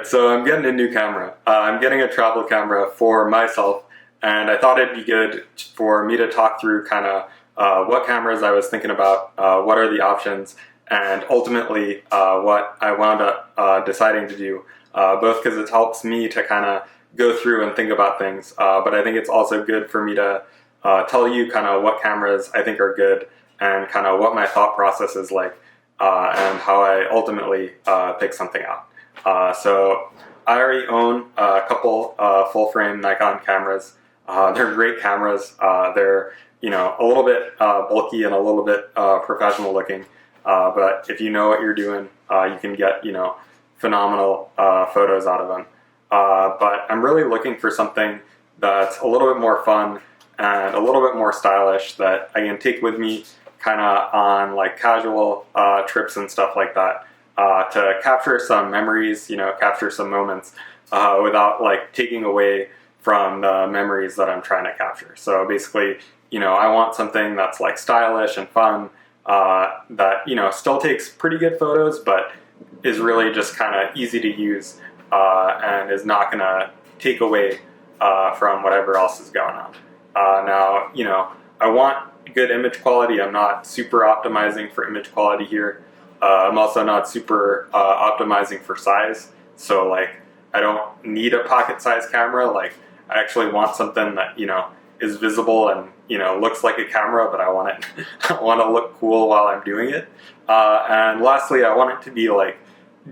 Alright, so I'm getting a new camera. I'm getting a travel camera for myself, and I thought it'd be good for me to talk through kind of what cameras I was thinking about, what are the options, and ultimately what I wound up deciding to do, both because it helps me to kind of go through and think about things, but I think it's also good for me to tell you kind of what cameras I think are good and kind of what my thought process is like, and how I ultimately pick something out. So I already own a couple full-frame Nikon cameras. They're great cameras. They're a little bit bulky and a little bit professional looking, but if you know what you're doing, you can get phenomenal photos out of them. But I'm really looking for something that's a little bit more fun and a little bit more stylish that I can take with me kind of on like casual trips and stuff like that. To capture some memories, capture some moments without like taking away from the memories that I'm trying to capture. So basically, I want something that's like stylish and fun, that, still takes pretty good photos, but is really just kind of easy to use and is not going to take away from whatever else is going on. Now, I want good image quality. I'm not super optimizing for image quality here. I'm also not super optimizing for size, so like I don't need a pocket-sized camera. Like I actually want something that is visible and looks like a camera, but I want it I want to look cool while I'm doing it. And lastly, I want it to be like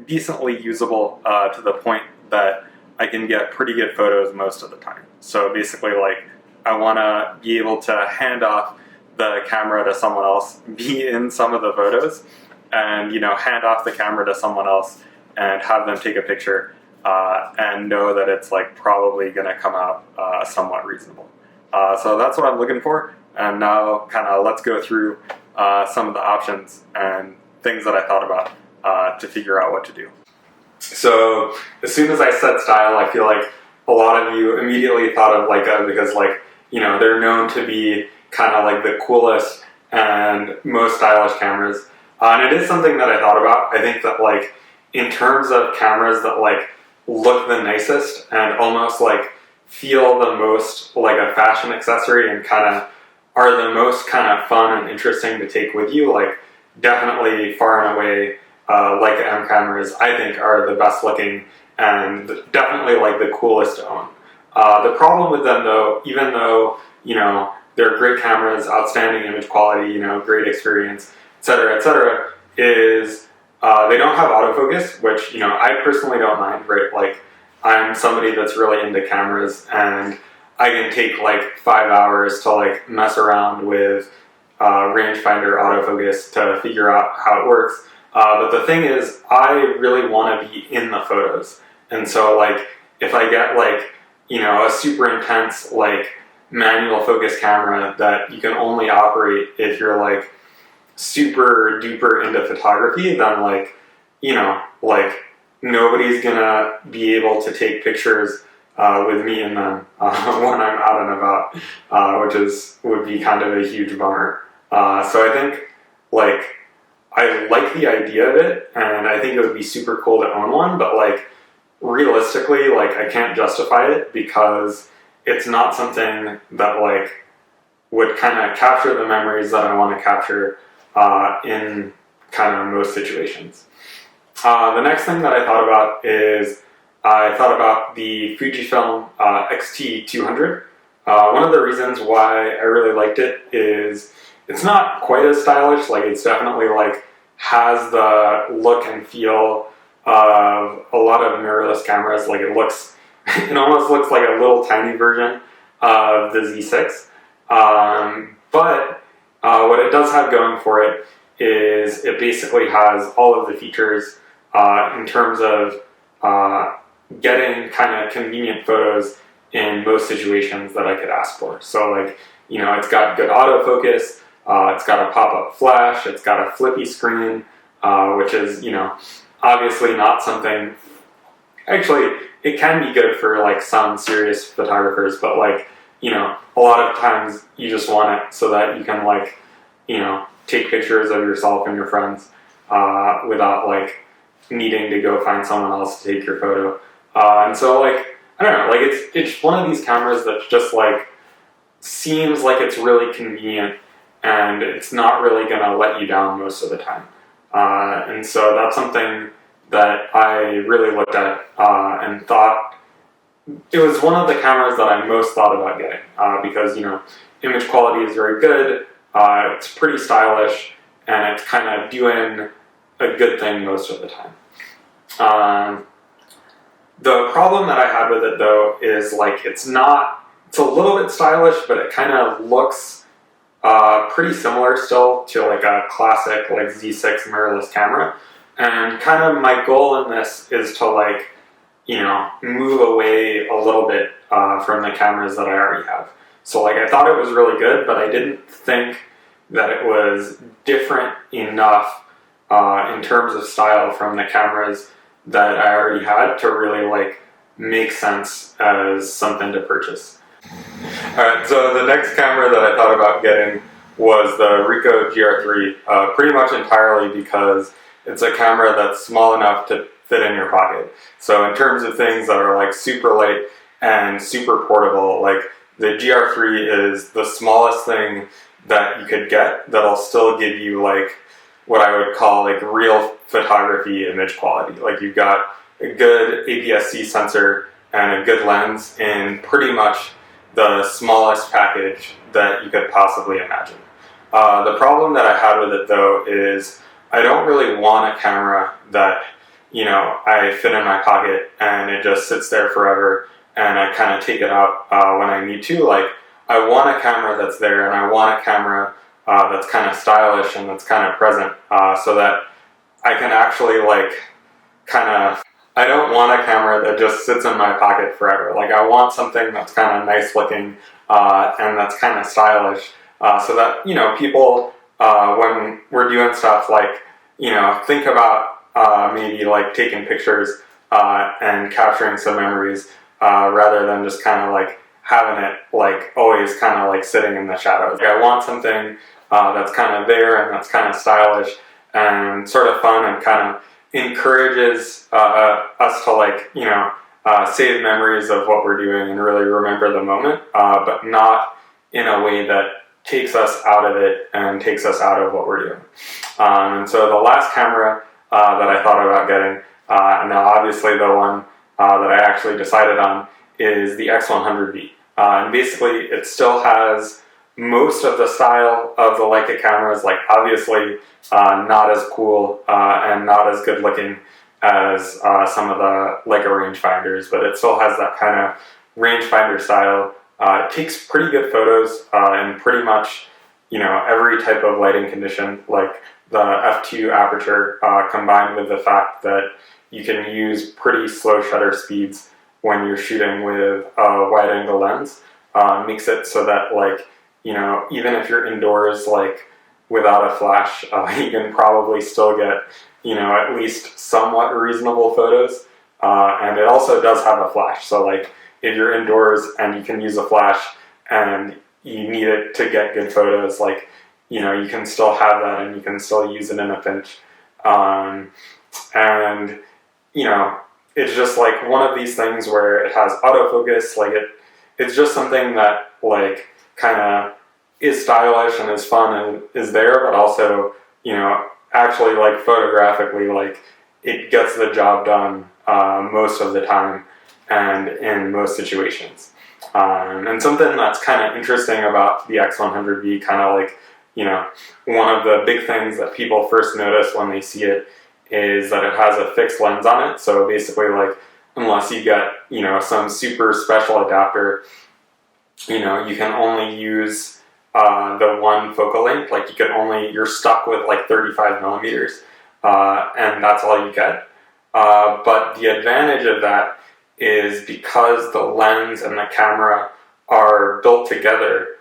decently usable to the point that I can get pretty good photos most of the time. So basically, like I want to be able to hand off the camera to someone else, be in some of the photos, and hand off the camera to someone else and have them take a picture and know that it's like probably going to come out somewhat reasonable. So that's what I'm looking for, and now kind of let's go through some of the options and things that I thought about to figure out what to do. So as soon as I said style, I feel like a lot of you immediately thought of Leica because they're known to be kind of like the coolest and most stylish cameras. And it is something that I thought about. I think that like in terms of cameras that like look the nicest and almost like feel the most like a fashion accessory and kind of are the most kind of fun and interesting to take with you, like definitely far and away Leica M cameras I think are the best looking and definitely like the coolest to own. The problem with them though, even though they're great cameras, outstanding image quality, great experience, etc., is they don't have autofocus, which I personally don't mind, right? Like I'm somebody that's really into cameras, and I can take like 5 hours to like mess around with rangefinder autofocus to figure out how it works. But the thing is, I really want to be in the photos, and so like if I get like a super intense like manual focus camera that you can only operate if you're like super duper into photography, then like nobody's gonna be able to take pictures with me in them when I'm out and about, which would be kind of a huge bummer. So I think like I like the idea of it, and I think it would be super cool to own one, but like realistically, like I can't justify it because it's not something that like would kind of capture the memories that I want to capture in kind of most situations. The next thing that I thought about is I thought about the Fujifilm X-T200. One of the reasons why I really liked it is it's not quite as stylish. Like it's definitely like has the look and feel of a lot of mirrorless cameras. Like it almost looks like a little tiny version of the Z6. But what it does have going for it is it basically has all of the features in terms of getting kind of convenient photos in most situations that I could ask for. So like, it's got good autofocus, it's got a pop-up flash, it's got a flippy screen, which is, obviously not something, actually it can be good for like some serious photographers, but like, a lot of times you just want it so that you can like, take pictures of yourself and your friends without like needing to go find someone else to take your photo. And so like, I don't know, like it's one of these cameras that just like seems like it's really convenient and it's not really gonna let you down most of the time. And so that's something that I really looked at and thought it was one of the cameras that I most thought about getting because, you know, image quality is very good, it's pretty stylish, and it's kind of doing a good thing most of the time. The problem that I had with it though is like it's a little bit stylish, but it kind of looks pretty similar still to like a classic like Z6 mirrorless camera. And kind of my goal in this is to like, you know, move away a little bit from the cameras that I already have. So like I thought it was really good, but I didn't think that it was different enough in terms of style from the cameras that I already had to really like make sense as something to purchase. Alright, so the next camera that I thought about getting was the Ricoh GRIII, pretty much entirely because it's a camera that's small enough to fit in your pocket. So in terms of things that are like super light and super portable, like the GR3 is the smallest thing that you could get that'll still give you like what I would call like real photography image quality. Like you've got a good APS-C sensor and a good lens in pretty much the smallest package that you could possibly imagine. The problem that I had with it though is I don't really want a camera that, you know, I fit in my pocket and it just sits there forever and I kind of take it out when I need to. Like, I want a camera that's there, and I want a camera that's kind of stylish and that's kind of present so that I can actually like I don't want a camera that just sits in my pocket forever. Like, I want something that's kind of nice looking and that's kind of stylish so that, you know, people when we're doing stuff like, you know, think about maybe like taking pictures and capturing some memories rather than just kind of like having it like always kind of like sitting in the shadows. Like, I want something that's kind of there and that's kind of stylish and sort of fun and kind of encourages us to like, you know, save memories of what we're doing and really remember the moment, but not in a way that takes us out of it and takes us out of what we're doing. And so the last camera that I thought about getting, and now obviously the one that I actually decided on, is the X100V. And basically it still has most of the style of the Leica cameras, like obviously not as cool and not as good looking as some of the Leica rangefinders, but it still has that kind of rangefinder style. It takes pretty good photos in pretty much, you know, every type of lighting condition, like the f2 aperture combined with the fact that you can use pretty slow shutter speeds when you're shooting with a wide angle lens, makes it so that, like, you know, even if you're indoors, like without a flash, you can probably still get, you know, at least somewhat reasonable photos. And it also does have a flash, so like if you're indoors and you can use a flash and you need it to get good photos, like, you know, you can still have that and you can still use it in a pinch. And, you know, it's just like one of these things where it has autofocus, like it's just something that like kind of is stylish and is fun and is there, but also, you know, actually like photographically, like it gets the job done most of the time and in most situations. And something that's kind of interesting about the X100V, kind of like, you know, one of the big things that people first notice when they see it is that it has a fixed lens on it. So basically, like, unless you get, you know, some super special adapter, you know, you can only use the one focal length. Like, you're stuck with like 35 millimeters, and that's all you get. But the advantage of that is because the lens and the camera are built together,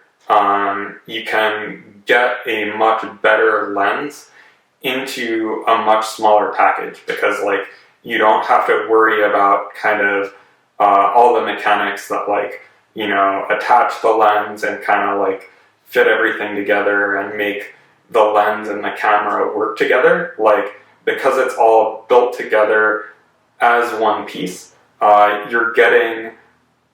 you can get a much better lens into a much smaller package, because like you don't have to worry about kind of all the mechanics that, like, you know, attach the lens and kind of like fit everything together and make the lens and the camera work together. Like, because it's all built together as one piece, you're getting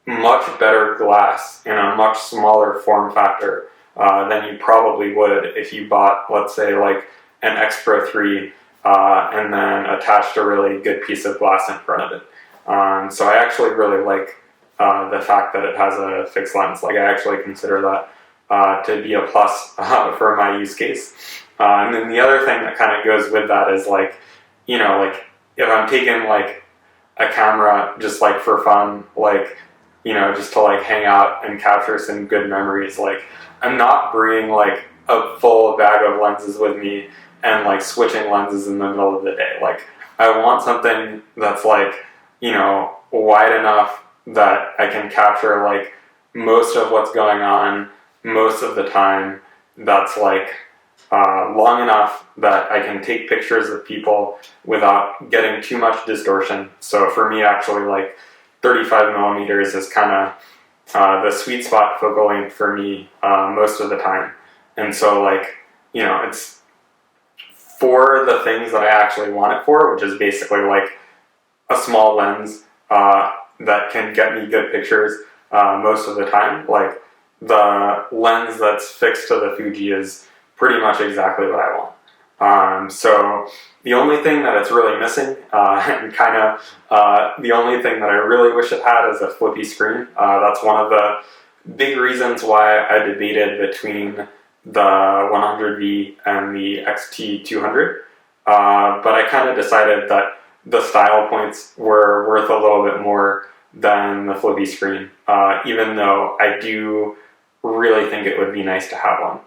much better glass in a much smaller form factor than you probably would if you bought, let's say, like an X Pro 3 and then attached a really good piece of glass in front of it. So I actually really like the fact that it has a fixed lens. Like, I actually consider that to be a plus for my use case. And then the other thing that kind of goes with that is, like, you know, like if I'm taking like a camera just like for fun, like, you know, just to like hang out and capture some good memories, like I'm not bringing like a full bag of lenses with me and like switching lenses in the middle of the day. Like, I want something that's like, you know, wide enough that I can capture like most of what's going on most of the time, that's like long enough that I can take pictures of people without getting too much distortion. So for me, actually, like 35 millimeters is kind of the sweet spot focal length for me most of the time. And so, like, you know, it's for the things that I actually want it for, which is basically like a small lens that can get me good pictures most of the time. Like, the lens that's fixed to the Fuji is pretty much exactly what I want. So the only thing that it's really missing, and kind of the only thing that I really wish it had, is a flippy screen. That's one of the big reasons why I debated between the 100V and the X-T200. But I kind of decided that the style points were worth a little bit more than the flippy screen, even though I do really think it would be nice to have one.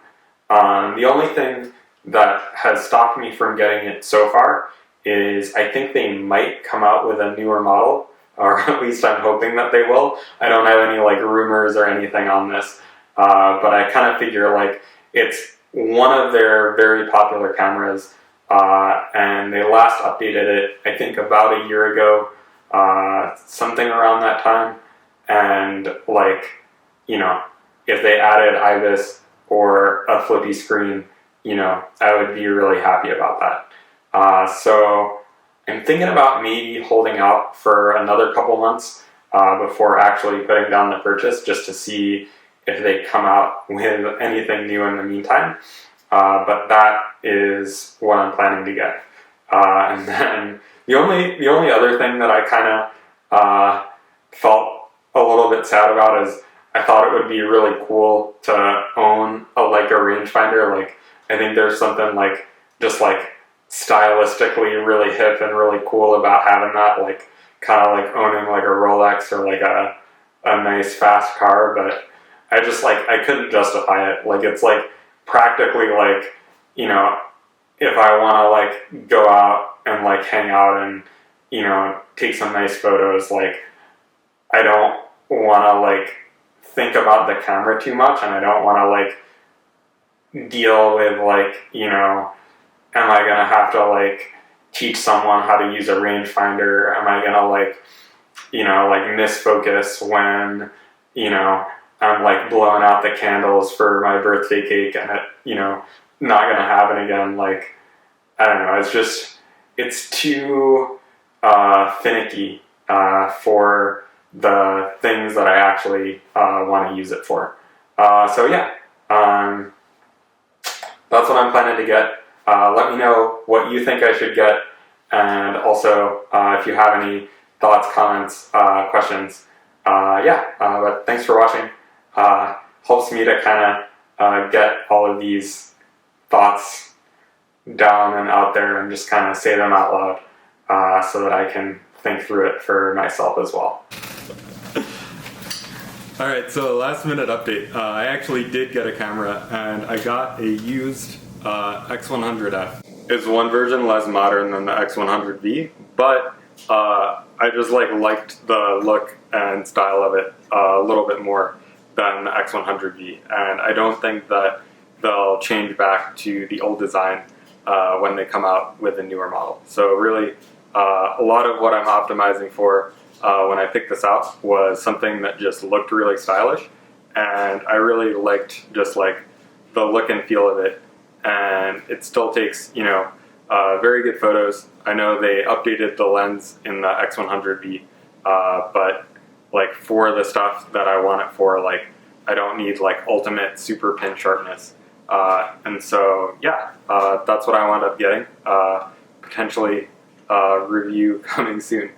The only thing that has stopped me from getting it so far is I think they might come out with a newer model, or at least I'm hoping that they will. I don't have any like rumors or anything on this, but I kind of figure like it's one of their very popular cameras, and they last updated it I think about a year ago, something around that time. And like, you know, if they added IBIS or a flippy screen, you know, I would be really happy about that. So I'm thinking about maybe holding out for another couple months before actually putting down the purchase, just to see if they come out with anything new in the meantime. But that is what I'm planning to get. And then the only other thing that I kind of felt a little bit sad about is I thought it would be really cool to own a Leica rangefinder. Like, I think there's something like just like stylistically really hip and really cool about having that, like kind of like owning like a Rolex or like a nice fast car. But I just like, I couldn't justify it. Like, it's like practically like, you know, if I want to like go out and like hang out and, you know, take some nice photos, like I don't want to like think about the camera too much, and I don't want to like deal with like, you know, am I gonna have to like teach someone how to use a rangefinder? Am I gonna like, you know, like misfocus when, you know, I'm like blowing out the candles for my birthday cake and it, you know, not gonna happen again? Like, I don't know, it's just, it's too finicky for the things that I actually want to use it for. So yeah, that's what I'm planning to get. Let me know what you think I should get, and also if you have any thoughts, comments, questions. But thanks for watching. Helps me to kind of get all of these thoughts down and out there and just kind of say them out loud, so that I can think through it for myself as well. Alright, so last minute update. I actually did get a camera, and I got a used X100F. It's one version less modern than the X100V, but I just liked the look and style of it a little bit more than the X100V, and I don't think that they'll change back to the old design when they come out with a newer model. So really, a lot of what I'm optimizing for when I picked this out was something that just looked really stylish, and I really liked just like the look and feel of it. And it still takes, you know, very good photos. I know they updated the lens in the X100V, but like for the stuff that I want it for, like I don't need like ultimate super pin sharpness. And so yeah, that's what I wound up getting. Potentially review coming soon.